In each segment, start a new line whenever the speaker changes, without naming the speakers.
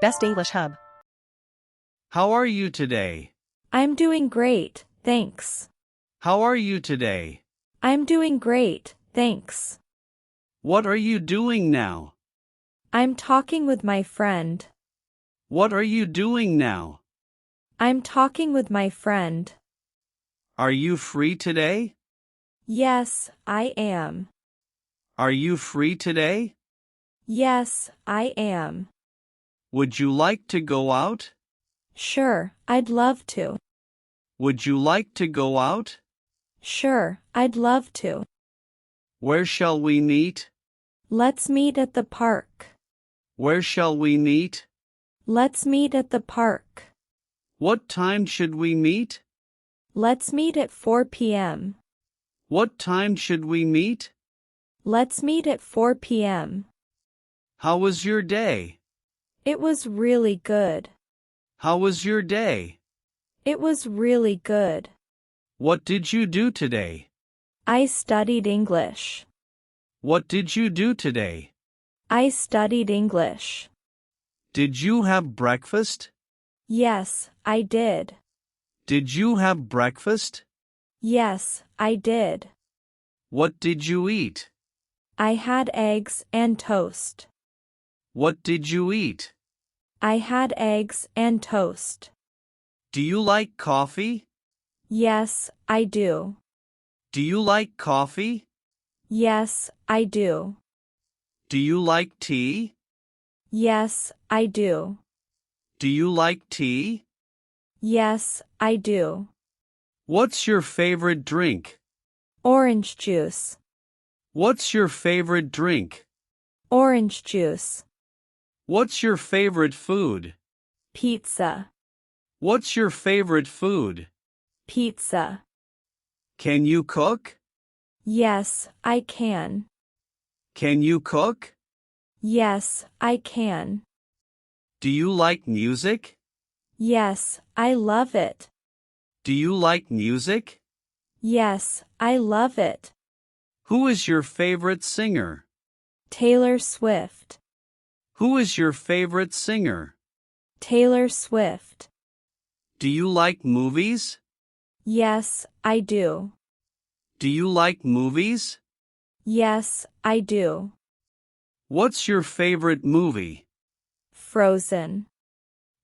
Best English Hub.
How are you today?
I'm doing great, thanks.
How are you today?
I'm doing great, thanks.
What are you doing now?
I'm talking with my friend.
What are you doing now?
I'm talking with my friend.
Are you free today?
Yes, I am.
Are you free today?
Yes, I am.
Would you like to go out?
Sure, I'd love to.
Would you like to go out?
Sure, I'd love to.
Where shall we meet?
Let's meet at the park.
Where shall we meet?
Let's meet at the park.
What time should we meet?
Let's meet at 4 p.m.
What time should we meet?
Let's meet at 4 p.m.
How was your day?
It was really good.
How was your day?
It was really good.
What did you do today?
I studied English.
What did you do today?
I studied English.
Did you have breakfast?
Yes, I did.
Did you have breakfast?
Yes, I did.
What did you eat?
I had eggs and toast.
What did you eat?
I had eggs and toast.
Do you like coffee?
Yes, I do.
Do you like coffee?
Yes, I do.
Do you like tea?
Yes, I do.
Do you like tea?
Yes, I do.
What's your favorite drink?
Orange juice.
What's your favorite drink?
Orange juice.
What's your favorite food?
Pizza.
What's your favorite food?
Pizza.
Can you cook?
Yes, I can.
Can you cook?
Yes, I can.
Do you like music?
Yes, I love it.
Do you like music?
Yes, I love it.
Who is your favorite singer?
Taylor Swift.
Who is your favorite singer?
Taylor Swift.
Do you like movies?
Yes, I do.
Do you like movies?
Yes, I do.
What's your favorite movie?
Frozen.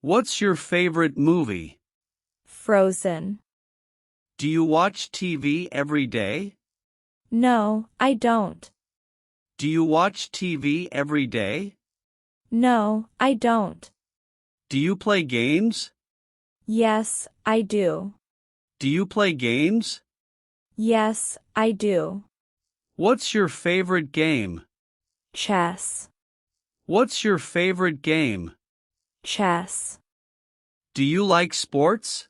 What's your favorite movie?
Frozen.
Do you watch TV every day?
No, I don't.
Do you watch TV every day?
No, I don't.
Do you play games?
Yes, I do.
Do you play games?
Yes, I do.
What's your favorite game?
Chess.
What's your favorite game?
Chess.
Do you like sports?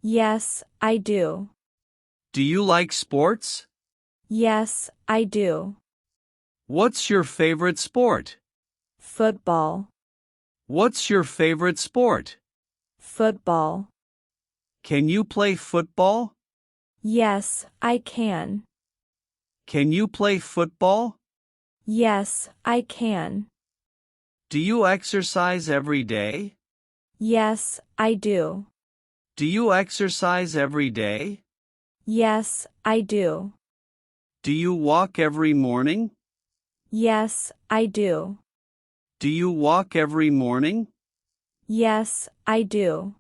Yes, I do.
Do you like sports?
Yes, I do.
What's your favorite sport?
Football.
What's your favorite sport?
Football.
Can you play football?
Yes, I can.
Can you play football?
Yes, I can.
Do you exercise every day?
Yes, I do.
Do you exercise every day?
Yes, I do.
Do you walk every morning?
Yes, I do.
Do you walk every morning?
Yes, I do.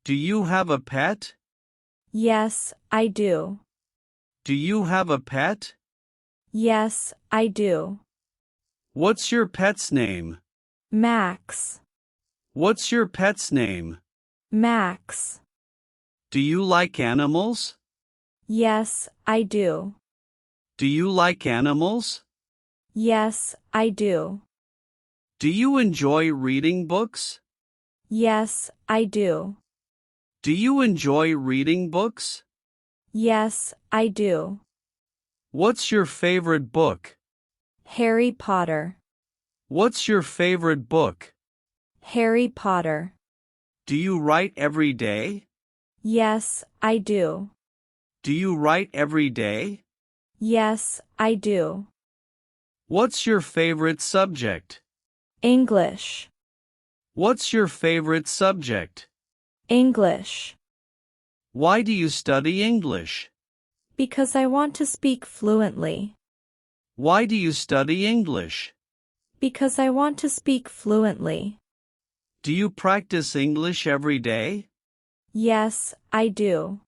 Do you have a pet?
Yes, I do.
Do you have a pet?
Yes, I do.
What's your pet's name?
Max.
What's your pet's name?
Max.
Do you like animals?
Yes, I do.
Do you like animals?
Yes, I do.
Do you enjoy reading books?
Yes, I do.
Do you enjoy reading books?
Yes, I do.
What's your favorite book?
Harry Potter.
What's your favorite book?
Harry Potter.
Do you write every day?
Yes, I do.
Do you write every day?
Yes, I do.
What's your favorite subject?
English.
What's your favorite subject?
English.
Why do you study English?
Because I want to speak fluently.
Why do you study English?
Because I want to speak fluently.
Do you practice English every day?
Yes, I do.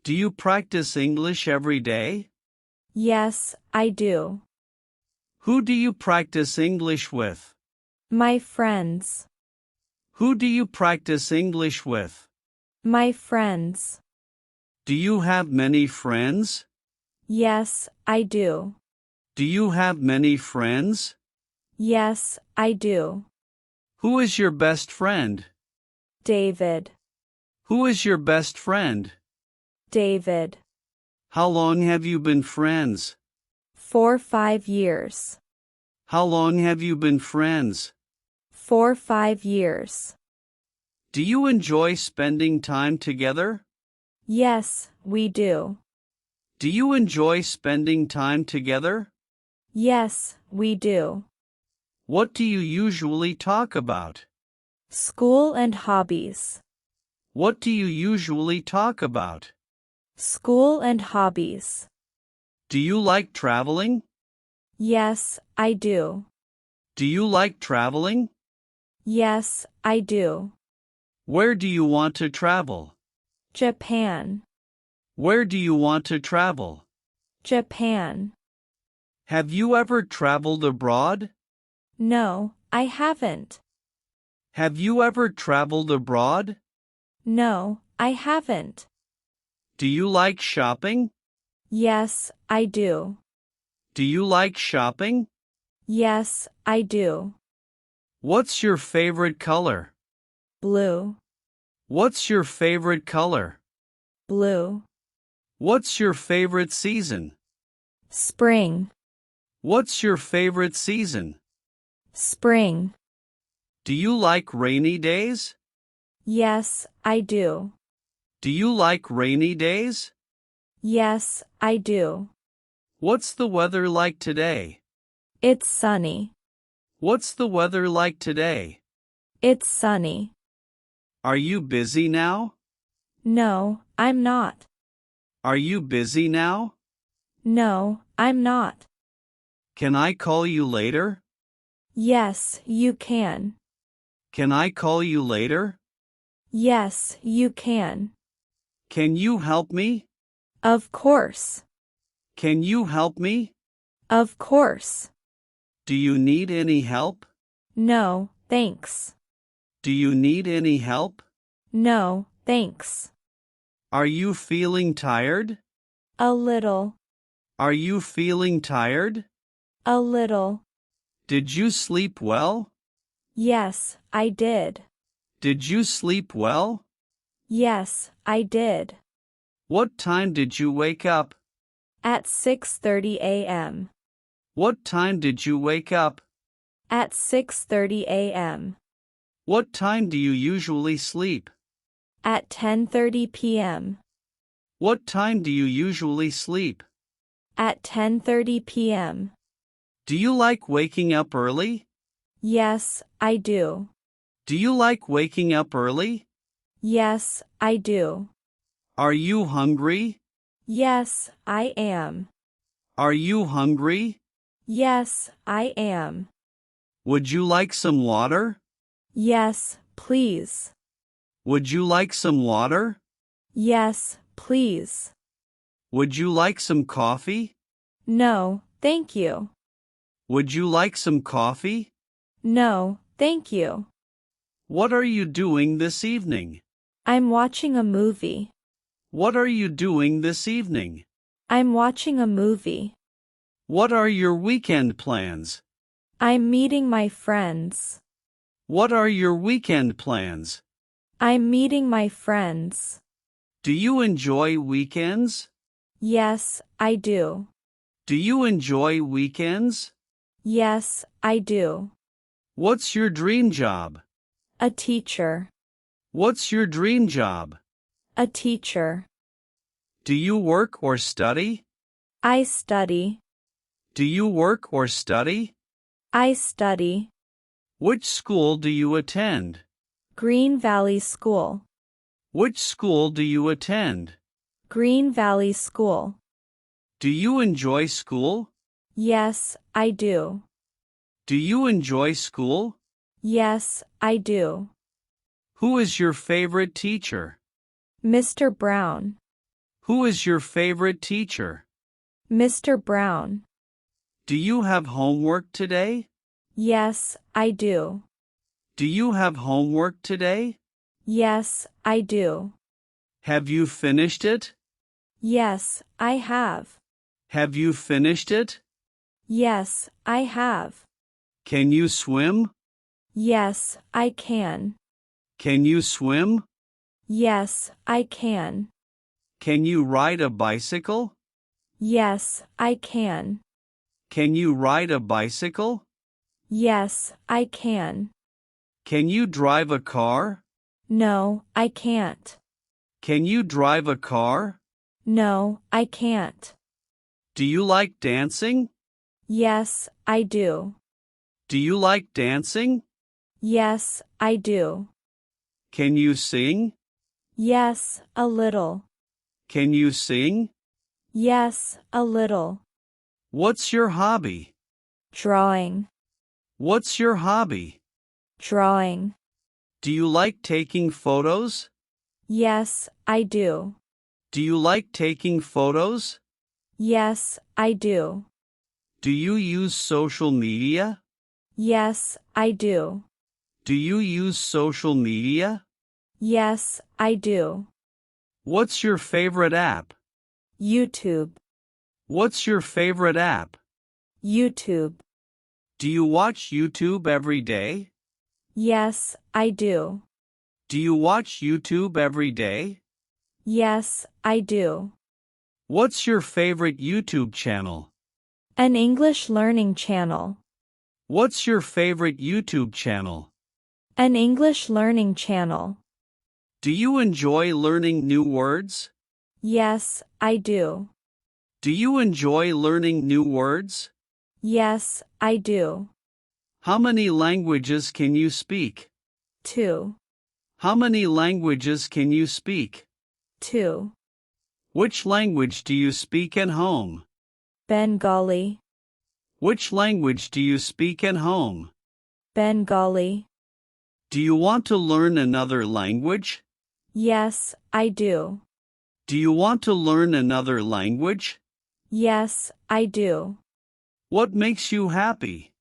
Do you practice English every day?
Yes, I do.
Who do you practice English with?
My friends.
Who do you practice English with?
My friends.
Do you have many friends?
Yes, I do.
Do you have many friends?
Yes, I do.
Who is your best friend?
David.
Who is your best friend?
David.
How long have you been friends?
4-5 years.
How long have you been friends?
4-5 years.
Do you enjoy spending time together?
Yes, we do.
Do you enjoy spending time together?
Yes, we do.
What do you usually talk about?
School and hobbies.
What do you usually talk about?
School and hobbies.
Do you like traveling?
Yes, I do.
Do you like traveling?
Yes, I do.
Where do you want to travel?
Japan.
Where do you want to travel?
Japan.
Have you ever traveled abroad?
No, I haven't.
Have you ever traveled abroad?
No, I haven't.
Do you like shopping?
Yes, I do.
Do you like shopping?
Yes, I do.
What's your favorite color?
Blue.
What's your favorite color?
Blue.
What's your favorite season?
Spring.
What's your favorite season?
Spring.
Do you like rainy days?
Yes, I do.
Do you like rainy days?
Yes, I do.
What's the weather like today?
It's sunny.
What's the weather like today?
It's sunny.
Are you busy now?
No, I'm not.
Are you busy now?
No, I'm not.
Can I call you later?
Yes, you can.
Can I call you later?
Yes, you can.
Can you help me?
Of course.
Can you help me?
Of course.
Do you need any help?
No, thanks.
Do you need any help?
No, thanks.
Are you feeling tired?
A little.
Are you feeling tired?
A little.
Did you sleep well?
Yes, I did.
Did you sleep well?
Yes, I did.
What time did you wake up?
At 6:30 a.m.
What time did you wake up?
At 6:30 a.m.
What time do you usually sleep?
At 10:30 p.m.
What time do you usually sleep?
At 10:30 p.m.
Do you like waking up early?
Yes, I do.
Do you like waking up early?
Yes, I do.
Are you hungry?
Yes, I am.
Are you hungry?
Yes, I am.
Would you like some water?
Yes, please.
Would you like some water?
Yes, please.
Would you like some coffee?
No, thank you.
Would you like some coffee?
No, thank you.
What are you doing this evening?
I'm watching a movie.
What are you doing this evening?
I'm watching a movie.
What are your weekend plans?
I'm meeting my friends.
What are your weekend plans?
I'm meeting my friends.
Do you enjoy weekends?
Yes, I do.
Do you enjoy weekends?
Yes, I do.
What's your dream job?
A teacher.
What's your dream job?
A teacher.
Do you work or study?
I study.
Do you work or study?
I study.
Which school do you attend?
Green Valley School.
Which school do you attend?
Green Valley School.
Do you enjoy school?
Yes, I do.
Do you enjoy school?
Yes, I do.
Who is your favorite teacher?
Mr. Brown.
Who is your favorite teacher?
Mr. Brown.
Do you have homework today?
Yes, I do.
Do you have homework today?
Yes, I do.
Have you finished it?
Yes, I have.
Have you finished it?
Yes, I have.
Can you swim?
Yes, I can.
Can you swim?
Yes, I can.
Can you ride a bicycle?
Yes, I can.
Can you ride a bicycle?
Yes, I can.
Can you drive a car?
No, I can't.
Can you drive a car?
No, I can't.
Do you like dancing?
Yes, I do.
Do you like dancing?
Yes, I do.
Can you sing?
Yes, a little.
Can you sing?
Yes, a little.
What's your hobby?
Drawing.
What's your hobby?
Drawing.
Do you like taking photos?
Yes, I do.
Do you like taking photos?
Yes, I do.
Do you use social media?
Yes, I do.
Do you use social media?
Yes, I do.
What's your favorite app?
YouTube.
What's your favorite app?
YouTube.
Do you watch YouTube every day?
Yes, I do.
Do you watch YouTube every day?
Yes, I do.
What's your favorite YouTube channel?
An English learning channel.
What's your favorite YouTube channel?
An English learning channel.
Do you enjoy learning new words?
Yes, I do.
Do you enjoy learning new words?
Yes, I do.
How many languages can you speak?
2.
How many languages can you speak?
2.
Which language do you speak at home?
Bengali.
Which language do you speak at home?
Bengali.
Do you want to learn another language?
Yes, I do.
Do you want to learn another language?
Yes, I do.
What makes you happy?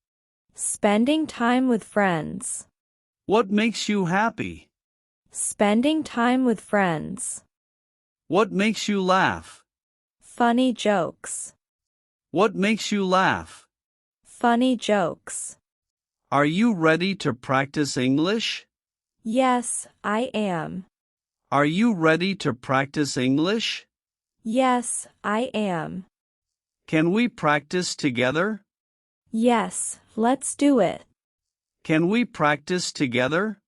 Spending time with friends.
What makes you happy?
Spending time with friends.
What makes you laugh?
Funny jokes.
What makes you laugh?
Funny jokes.
Are you ready to practice English?
Yes, I am.
Are you ready to practice English?
Yes, I am.
Can we practice together?
Yes, let's do it.
Can we practice together?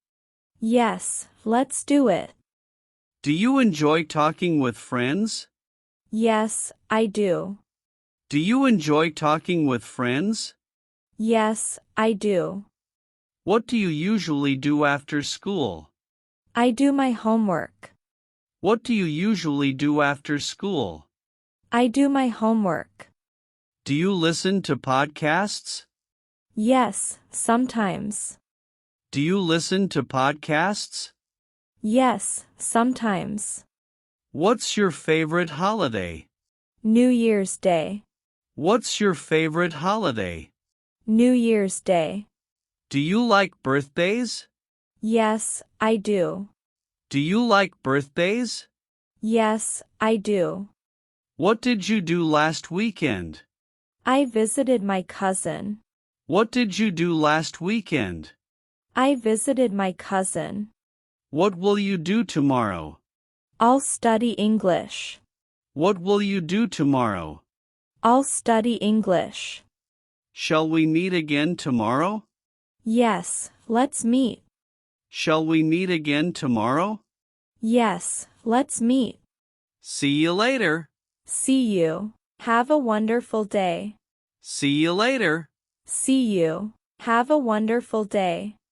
Yes, let's do it.
Do you enjoy talking with friends?
Yes, I do.
Do you enjoy talking with friends?
Yes, I do.
What do you usually do after school?
I do my homework.
What do you usually do after school?
I do my homework.
Do you listen to podcasts?
Yes, sometimes.
Do you listen to podcasts?
Yes, sometimes.
What's your favorite holiday?
New Year's Day.
What's your favorite holiday?
New Year's Day.
Do you like birthdays?
Yes, I do.
Do you like birthdays?
Yes, I do.
What did you do last weekend?
I visited my cousin.
What did you do last weekend?
I visited my cousin.
What will you do tomorrow?
I'll study English.
What will you do tomorrow?
I'll study English.
Shall we meet again tomorrow?
Yes, let's meet.
Shall we meet again tomorrow?
Yes, let's meet.
See you later.
See you. Have a wonderful day.
See you later.
See you. Have a wonderful day.